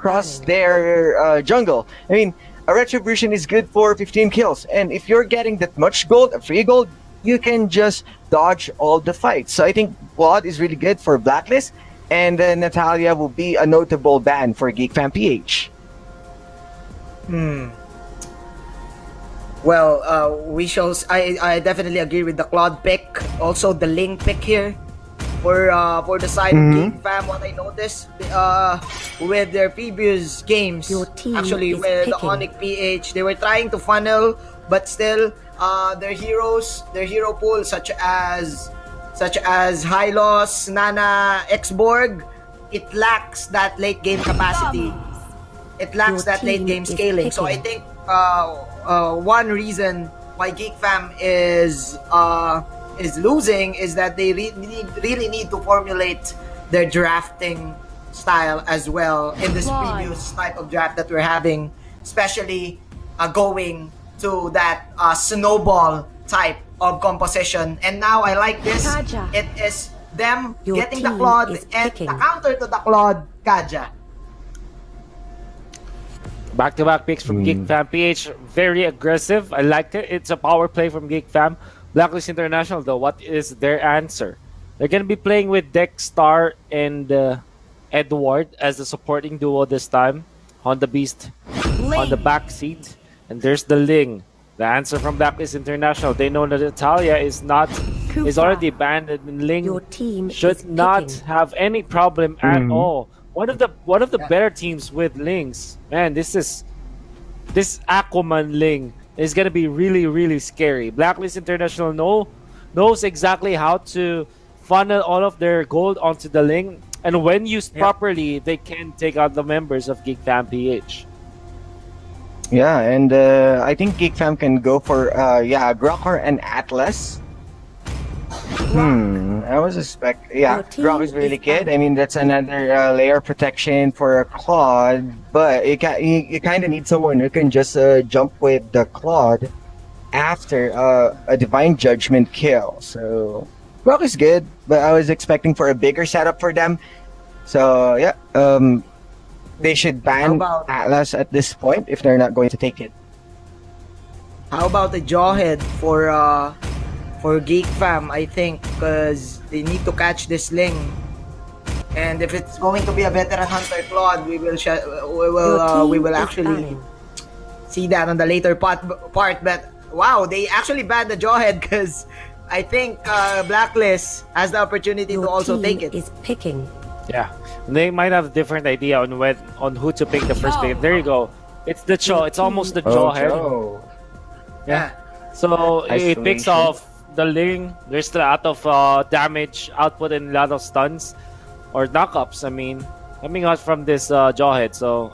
across their jungle. I mean, a retribution is good for 15 kills, and if you're getting that much gold, a free gold, you can just dodge all the fights. So I think Quad is really good for Blacklist, and Natalia will be a notable ban for GEEK FAM PH. Well, I definitely agree with the Claude pick. Also, the Ling pick here for the side of GEEK FAM. What I noticed with their previous games, actually with the Onyx PH, they were trying to funnel, but still their hero pool such as Hylos, Nana, Xborg, it lacks that late game capacity. It lacks that late game scaling. So I think one reason why GEEK FAM is losing is that they really need to formulate their drafting style as well in this previous type of draft that we're having, especially going to that snowball type of composition. And now I like this. It is them getting the Claude and the counter to the Claude, Kaja. Back-to-back picks from GEEK FAM PH. Very aggressive. I liked it. It's a power play from GEEK FAM. Blacklist International, though, what is their answer? They're going to be playing with Dexstar and Edward as the supporting duo this time. Honda Beast on the back seat. And there's the Ling. The answer from Blacklist International. They know that Natalia is already banned, and Ling should not have any problem at all. One of the better teams with Lings. Man, this Aquaman Ling is gonna be really scary. Blacklist International knows exactly how to funnel all of their gold onto the Ling, and when used properly, they can take out the members of GEEK FAM PH. Yeah, and I think GEEK FAM can go for Grokor and Atlas. I was Grok is really good. I mean, that's another layer of protection for a Claude, but you kind of need someone who can just jump with the Claude after a Divine Judgment kill. So Grok is good, but I was expecting for a bigger setup for them. So yeah, they should ban Atlas at this point if they're not going to take it. How about the Jawhead for GEEK FAM, I think, because they need to catch this Ling. And if it's going to be a veteran hunter Claude, we will actually see that on the later part. But wow, they actually banned the Jawhead because I think Blacklist has the opportunity to also take it. Yeah, they might have a different idea on who to pick the first pick. There you go. It's the Jaw. It's almost the Jawhead. Yeah. So it picks off the Ling. There's a lot of damage output and a lot of stuns or knockups. I mean, coming out from this Jawhead. So,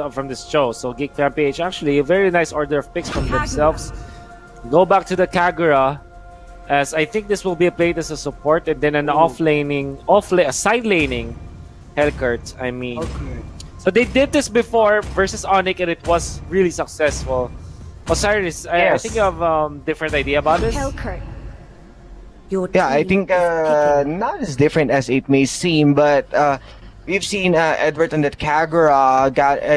from this Joe. So GEEK FAM PH actually a very nice order of picks from themselves. Go back to the Kagura, as I think this will be played as a support, and then an a side laning Hellcurt. I mean, so they did this before versus Onyx, and it was really successful. Osiris, I think you have different idea about this. Yeah, I think not as different as it may seem, but we've seen Edward and that Kagura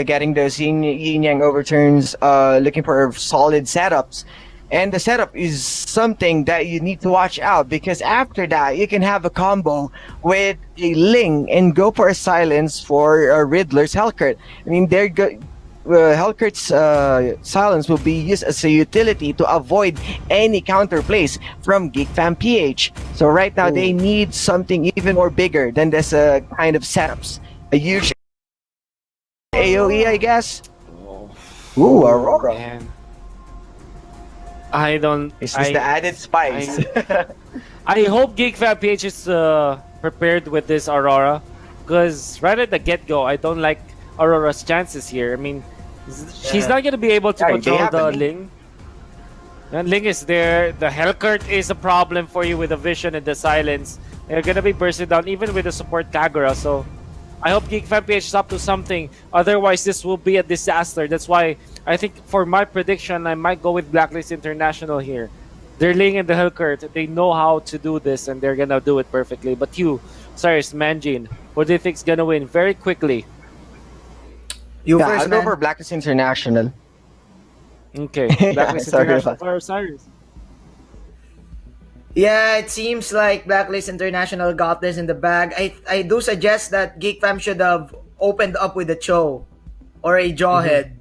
getting those yin yang overturns, looking for solid setups. And the setup is something that you need to watch out, because after that you can have a combo with a Ling and go for a silence for Riddler's Hellcurt. I mean, Hellcurt's silence will be used as a utility to avoid any counter plays from GEEK FAM PH. So right now they need something even more bigger than this kind of setups. A huge AoE, I guess. Ooh, Aurora. Man. It's just the added spice. I hope GEEK FAM PH is prepared with this Aurora, because right at the get-go, I don't like Aurora's chances here. I mean, she's not going to be able to control the Ling. And Ling is there. The Hellcurt is a problem for you with the vision and the silence. They're going to be bursting down even with the support Kagura. So I hope GEEK FAM PH is up to something. Otherwise, this will be a disaster. That's why I think for my prediction, I might go with Blacklist International here. They're Ling and the Hellcurt. They know how to do this, and they're going to do it perfectly. But you, Cyrus, Manjin, what do you think is going to win very quickly? You Yeah, first, I'll go man. for Blacklist International. Okay, Yeah, Blacklist sorry International about. for Osiris. Yeah, it seems like Blacklist International got this in the bag. I do suggest that Geek Fam should have opened up with a Cho or a Mm-hmm. Jawhead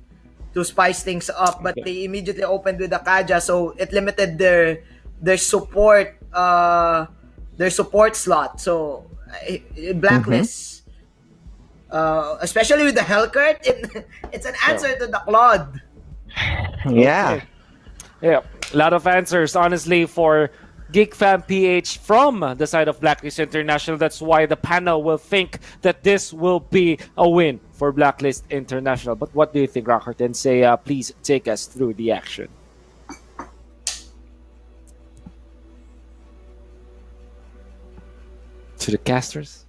to spice things up, but Okay. they immediately opened with a Kaja, so it limited their support their support slot. So Mm-hmm. Blacklist, especially with the Hellcurt, it's an Yeah. answer to the Claude. Yeah. Okay. Yeah, a lot of answers, honestly, for Geek Fan PH from the side of Blacklist International. That's why the panel will think that this will be a win for Blacklist International. But what do you think, Rockert? And say, please take us through the action. To the casters.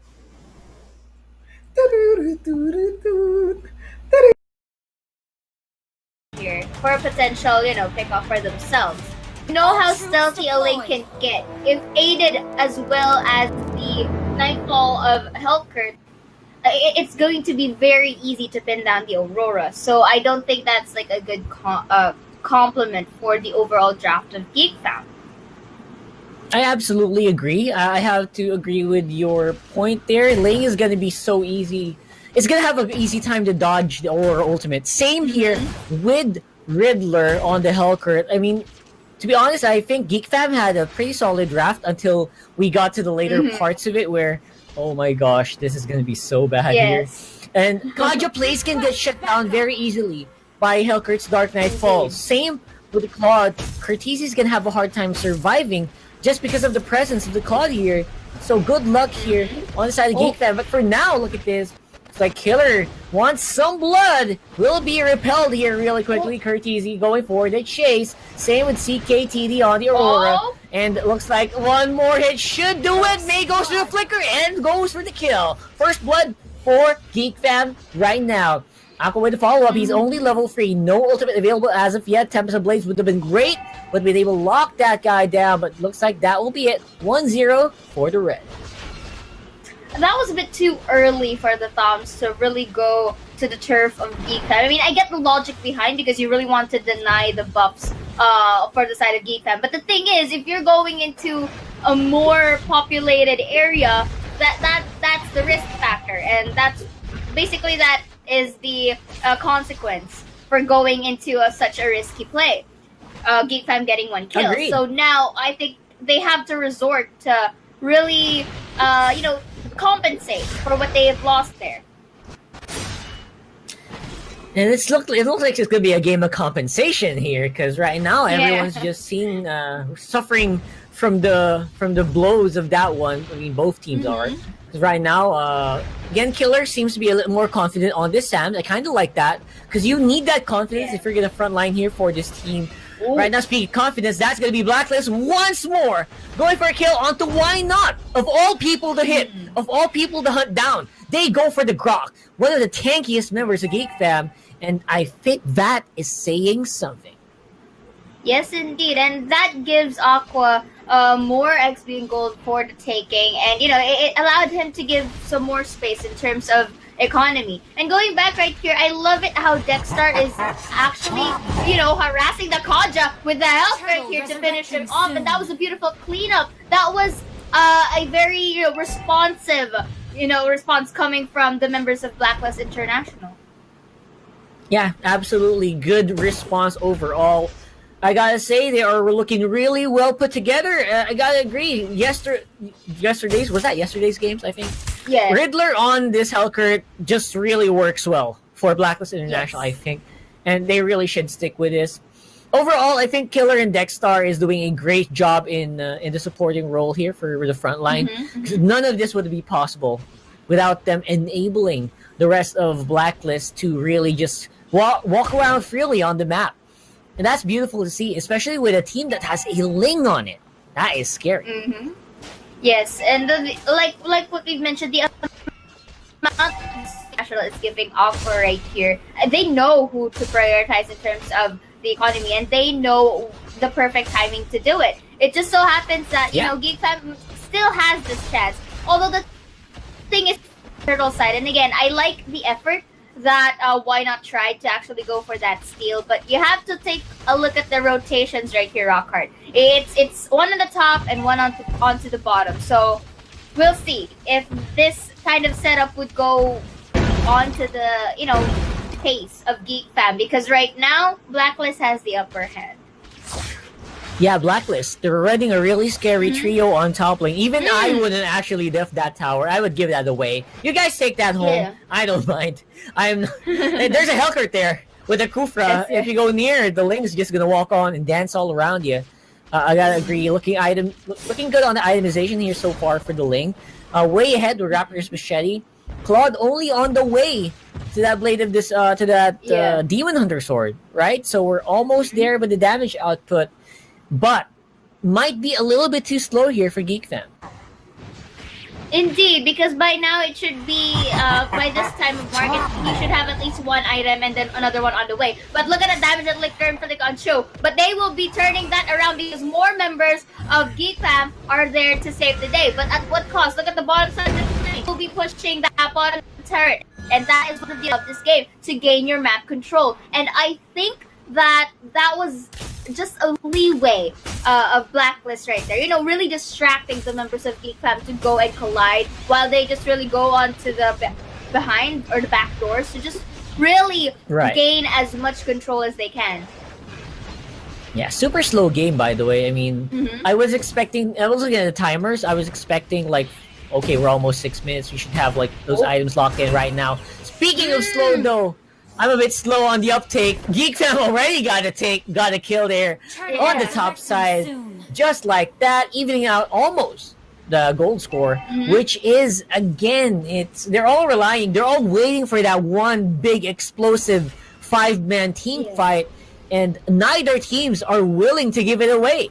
Here for a potential, pick off for themselves. You know how stealthy a lane can get if aided as well as the Nightfall of Hellkurt. It's going to be very easy to pin down the Aurora. So I don't think that's like a good compliment for the overall draft of Geek Fam. I absolutely agree. I have to agree with your point there. Ling is going to be so easy. It's going to have an easy time to dodge the Aurora Ultimate. Same here with Riddler on the Hellcurt. I mean, to be honest, I think Geek Fam had a pretty solid draft until we got to the later parts of it where, oh my gosh, this is going to be so bad Yes. here. And Kaja plays can get shut down very easily by Hellkurt's Dark Knight Falls. Same with the Claude. Curtisi's going to have a hard time surviving just because of the presence of the Claude here. So good luck here on the side of Geek Fam. But for now, look at this. It's like Killer wants some blood. Will be repelled here really quickly. Curtisi going for the chase. Same with CKTD on the Aurora. Oh. And it looks like one more hit should do it. May goes for the flicker and goes for the kill. First blood for Geek Fam right now. Aqua with the follow-up. He's only level 3. No ultimate available as of yet. Tempest of Blades would have been great. Would have been able to lock that guy down. But looks like that will be it. 1-0 for the Red. That was a bit too early for the Thoms to really go to the turf of Geek Fam. I mean, I get the logic behind because you really want to deny the buffs for the side of Geek Fam. But the thing is, if you're going into a more populated area, that's the risk factor, and that's basically that is the consequence for going into such a risky play. Geek Fam getting one kill. Agreed. So now I think they have to resort to really, compensate for what they have lost there. And it looks like it's going to be a game of compensation here because right now everyone's just seeing suffering from the blows of that one. I mean, both teams are. Because right now, again, Killer seems to be a little more confident on this Sam. I kind of like that because you need that confidence if you're going to front line here for this team. Ooh. Right now, speaking of confidence, that's going to be Blacklist once more. Going for a kill onto Why Not? Of all people to hit, of all people to hunt down, they go for the Grok, one of the tankiest members of Geek Fam, and I think that is saying something. Yes, indeed, and that gives Aqua more XP and gold for the taking, and it allowed him to give some more space in terms of economy. And going back right here, I love it how Dexter is actually, harassing the Kaja with the health right here to finish him off, and that was a beautiful cleanup. That was a very responsive, response coming from the members of Blacklist International. Yeah, absolutely good response overall. I gotta say they are looking really well put together. I gotta agree. Yesterday's games? I think. Yeah. Riddler on this Hellcurt just really works well for Blacklist International, Yes. I think, and they really should stick with this. Overall, I think Killer and Dexstar is doing a great job in the supporting role here for the front line. None of this would be possible without them enabling the rest of Blacklist to really just walk around freely on the map. And that's beautiful to see, especially with a team that has a Ling on it. That is scary. Yes, and like what we've mentioned, the amount National is giving offer right here. They know who to prioritize in terms of the economy, and they know the perfect timing to do it. It just so happens that Geek Fam still has this chance. Although the thing is turtle side, and again, I like the effort that why not try to actually go for that steal. But you have to take a look at the rotations right here, Rockhard. It's one on the top and one onto the bottom. So we'll see if this kind of setup would go onto the pace of Geek Fam, because right now Blacklist has the upper hand. Yeah, Blacklist. They're running a really scary trio on top lane. Even I wouldn't actually lift that tower. I would give that away. You guys take that home. Yeah. I don't mind. There's a Hellcurt there with a Kufra. If you go near, the lane's just gonna walk on and dance all around you. I gotta agree. Looking good on the itemization here so far for the lane. Way ahead with Raptor's Machete. Claude only on the way to that blade of this Demon Hunter sword, right? So we're almost there with the damage output, but might be a little bit too slow here for Geek Fam. Indeed, because by now it should be, by this time of market, he should have at least one item and then another one on the way. But look at the damage that Licker and Flick on show. But they will be turning that around because more members of Geek Fam are there to save the day. But at what cost? Look at the bottom side of the screen. We'll be pushing that bottom turret. And that is one of the of this game, to gain your map control. And I think that was just a leeway of Blacklist right there. Really distracting the members of Geek Fam to go and collide while they just really go on to the behind or the back doors to just really gain as much control as they can. Yeah, super slow game, by the way. I mean, I was looking at the timers. I was expecting, like, okay, we're almost 6 minutes. We should have, like, those items locked in right now. Speaking of slow, though, I'm a bit slow on the uptake. Geek Fam already got a kill there on the top side. Just like that, evening out almost the gold score, which is, again, they're all waiting for that one big explosive 5-man team fight, and neither teams are willing to give it away.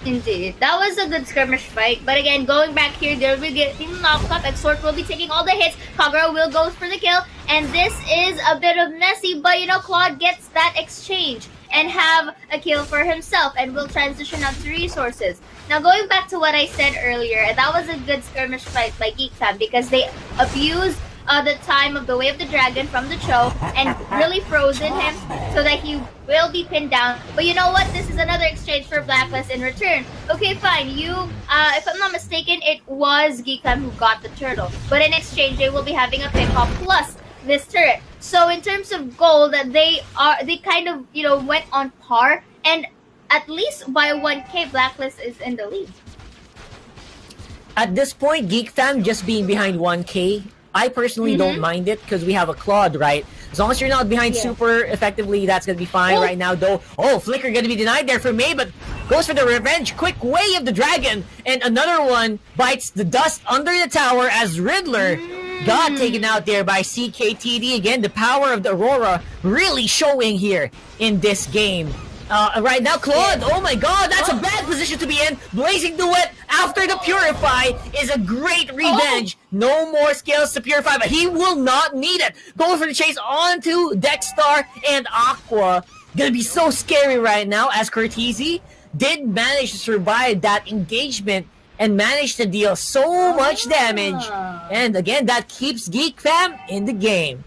Indeed. That was a good skirmish fight. But again, going back here, they will be getting knocked up. Exort will be taking all the hits. Kagura will go for the kill. And this is a bit of messy, but Claude gets that exchange and have a kill for himself and will transition out to resources. Now, going back to what I said earlier, that was a good skirmish fight by Geek Fam because they abused the time of the Way of the Dragon from the Cho and really frozen him so that he will be pinned down. But you know what? This is another exchange for Blacklist in return. Okay, fine. If I'm not mistaken, it was Geek Fam who got the turtle. But in exchange, they will be having a pick-up plus this turret. So in terms of gold, they kind of, went on par. And at least by 1K, Blacklist is in the lead. At this point, Geek Fam just being behind 1K, I personally don't mind it because we have a Claude, right? As long as you're not behind super effectively, that's going to be fine right now, though. Oh, Flicker going to be denied there for May, but goes for the revenge. Quick Way of the Dragon. And another one bites the dust under the tower as Riddler got taken out there by CKTD. Again, the power of the Aurora really showing here in this game. Right now, Claude, oh my god, that's a bad position to be in. Blazing Duet after the Purify is a great revenge. No more scales to Purify, but he will not need it. Going for the chase onto Dexstar and Aqua. Gonna be so scary right now as Cortese did manage to survive that engagement and managed to deal so much damage. And again, that keeps Geek Fam in the game.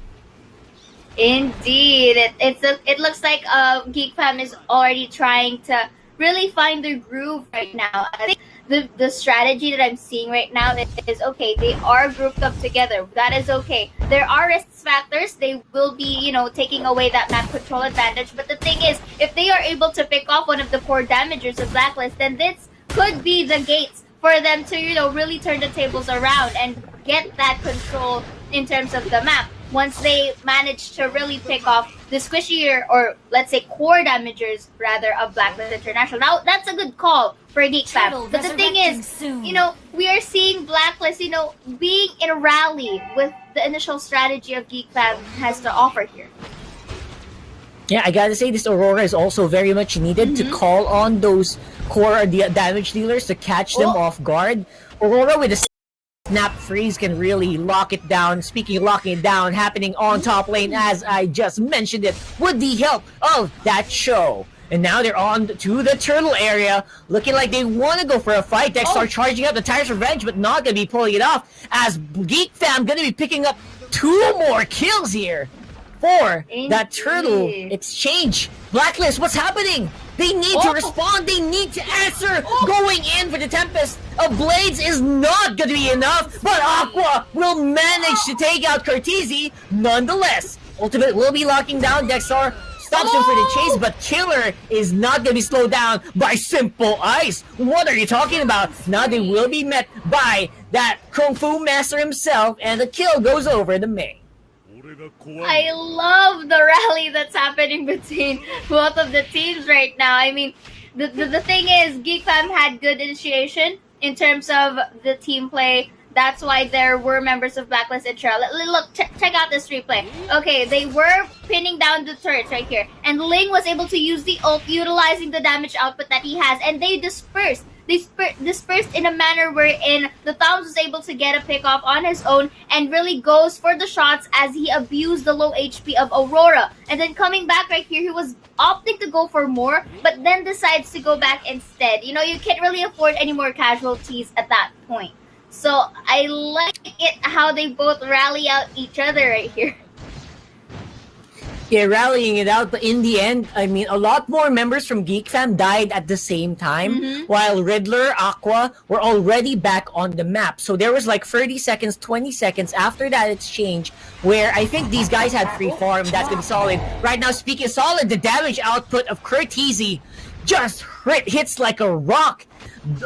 Indeed, it looks like Geek Fam is already trying to really find their groove right now. I think the strategy that I'm seeing right now is okay. They are grouped up together. That is okay. There are risk factors. They will be taking away that map control advantage. But the thing is, if they are able to pick off one of the core damagers of Blacklist, then this could be the gates for them to really turn the tables around and get that control in terms of the map. Once they manage to really pick off the squishier, or let's say core damagers rather, of Blacklist International. Now, that's a good call for Geek Fam. But the thing is, we are seeing Blacklist, being in a rally with the initial strategy of Geek Fam has to offer here. Yeah, I gotta say, this Aurora is also very much needed to call on those core damage dealers to catch them off guard. Aurora with a snap freeze can really lock it down. Speaking of locking it down, happening on top lane, as I just mentioned it, with the help of that show. And now they're on to the turtle area, looking like they want to go for a fight. Dexter charging up the Tire's Revenge, but not going to be pulling it off, as Geek Fam going to be picking up 2 more kills here for that Indeed. turtle exchange. Blacklist, what's happening? They need to respond. They need to answer. Going in for the Tempest of Blades is not going to be enough, but Aqua will manage to take out Cortese nonetheless. Ultimate will be locking down Dexar. Stops him for the chase, but Killer is not going to be slowed down by Simple Ice. What are you talking about? Now they will be met by that Kung Fu Master himself, and the kill goes over the main. I love the rally that's happening between both of the teams right now. I mean, the thing is, GEEK Fam had good initiation in terms of the team play. That's why there were members of Blacklist Intro. Look, check out this replay. Okay, they were pinning down the turrets right here. And Ling was able to use the ult, utilizing the damage output that he has. And they dispersed. They dispersed in a manner wherein the Thouns was able to get a pick off on his own and really goes for the shots as he abused the low HP of Aurora. And then coming back right here, he was opting to go for more, but then decides to go back instead. You know, you can't really afford any more casualties at that point. So I like it how they both rally out each other right here. Yeah, rallying it out, but in the end, I mean, a lot more members from GEEK Fam died at the same time, while Riddler, Aqua were already back on the map. So there was like 30 seconds, 20 seconds after that exchange where I think these guys had free farm. That's gonna be solid. Right now, speaking of solid, the damage output of Cortese just hits like a rock.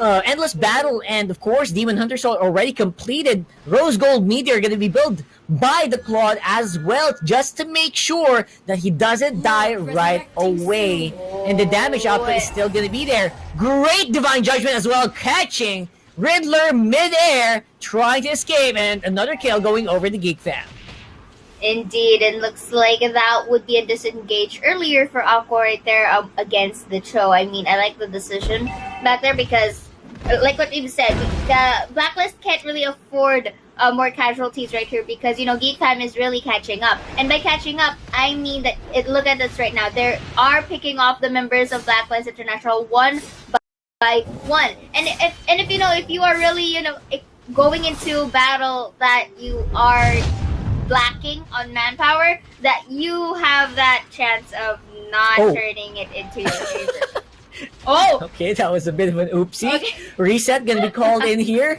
Endless Battle and of course Demon Hunter Soul already completed. Rose Gold Meteor gonna be built by the Claude as well, just to make sure that he doesn't die right away. And the damage output is still gonna be there. Great Divine Judgment as well, catching Riddler mid-air, trying to escape, and another kill going over the GEEK Fam. Indeed, and looks like that would be a disengage earlier for Aqua right there against the Cho. I mean, I like the decision back there because, like what you've said, the Blacklist can't really afford more casualties right here because, you know, GEEK Fam is really catching up. And by catching up, I mean that, look at this right now. They are picking off the members of Blacklist International one by one. And if you know, if you are really, you know, going into battle that you are lacking on manpower, that you have that chance of not turning it into your favor. Okay, that was a bit of an oopsie. Okay. Reset gonna be called in here,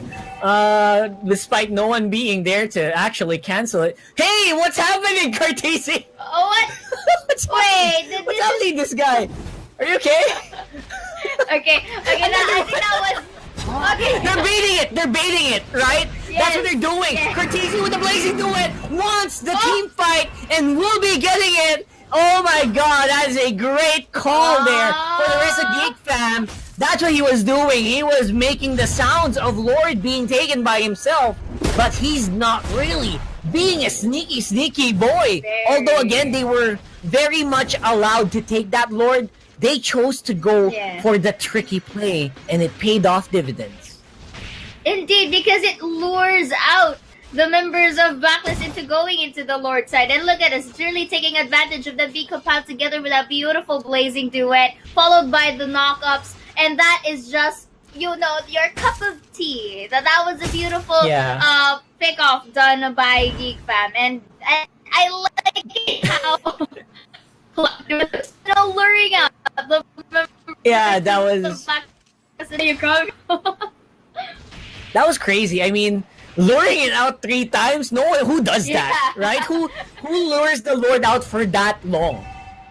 despite no one being there to actually cancel it. Hey, what's happening, Cortese? Oh, what? What's happening to this guy? Are you okay? Okay, now I think that was... Okay. They're baiting it, right? Yes. That's what they're doing. Yes. Cortese with the blazing duet wants the team fight and will be getting it. Oh my god, that is a great call there for the rest of GEEK Fam. That's what he was doing. He was making the sounds of Lord being taken by himself, but he's not really being a sneaky boy. Although again, they were very much allowed to take that Lord. They chose to go for the tricky play, and it paid off dividends. Indeed, because it lures out the members of Blacklist into going into the Lord side. And look at us, it's really taking advantage of them being compiled together with that beautiful blazing duet, followed by the knockups. And that is just, you know, your cup of tea. That was a beautiful pick-off done by GEEK Fam. And I like it how... luring out the that was that was crazy. I mean, luring it out 3 times. No one who does that, right? Who lures the Lord out for that long?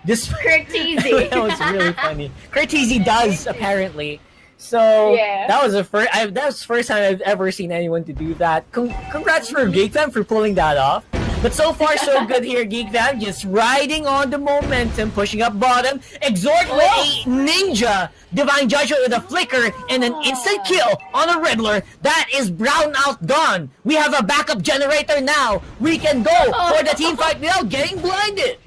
This Cortese. That was really funny. Cortese does apparently. So that was the first time I've ever seen anyone to do that. Congrats for GEEK Fam for pulling that off. But so far, so good here, GEEK Fam. Just riding on the momentum, pushing up bottom. Exhort with a ninja. Divine Judgment with a flicker and an instant kill on a Riddler. That is Brown out gone. We have a backup generator now. We can go for the team fight without getting blinded.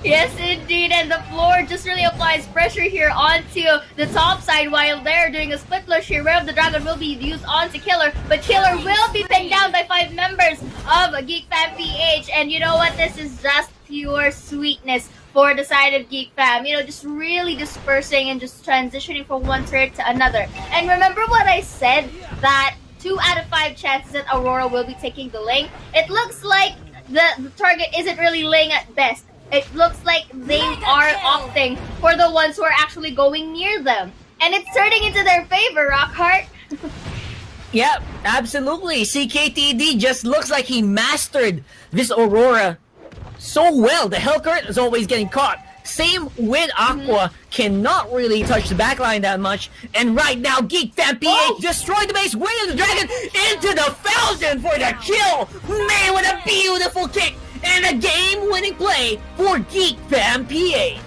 Yes, indeed, and the floor just really applies pressure here onto the top side while they're doing a split push here. Rev the Dragon will be used onto Killer, but Killer will be pinned down by 5 members of GEEK Fam PH. And you know what? This is just pure sweetness for the side of GEEK Fam. You know, just really dispersing and just transitioning from one turret to another. And remember what I said, that 2 out of 5 chances that Aurora will be taking the lane. It looks like the target isn't really laying at best. It looks like they are opting for the ones who are actually going near them. And it's turning into their favor, Rockhart. Yep, absolutely. CKTD just looks like he mastered this Aurora so well. The Hellcurt is always getting caught. Same with Aqua, cannot really touch the backline that much. And right now, Geek Fam PH destroyed the base, Way of the Dragon into the fountain for the kill. Man, what a beautiful kick and a game-winning play for Geek Fam PH.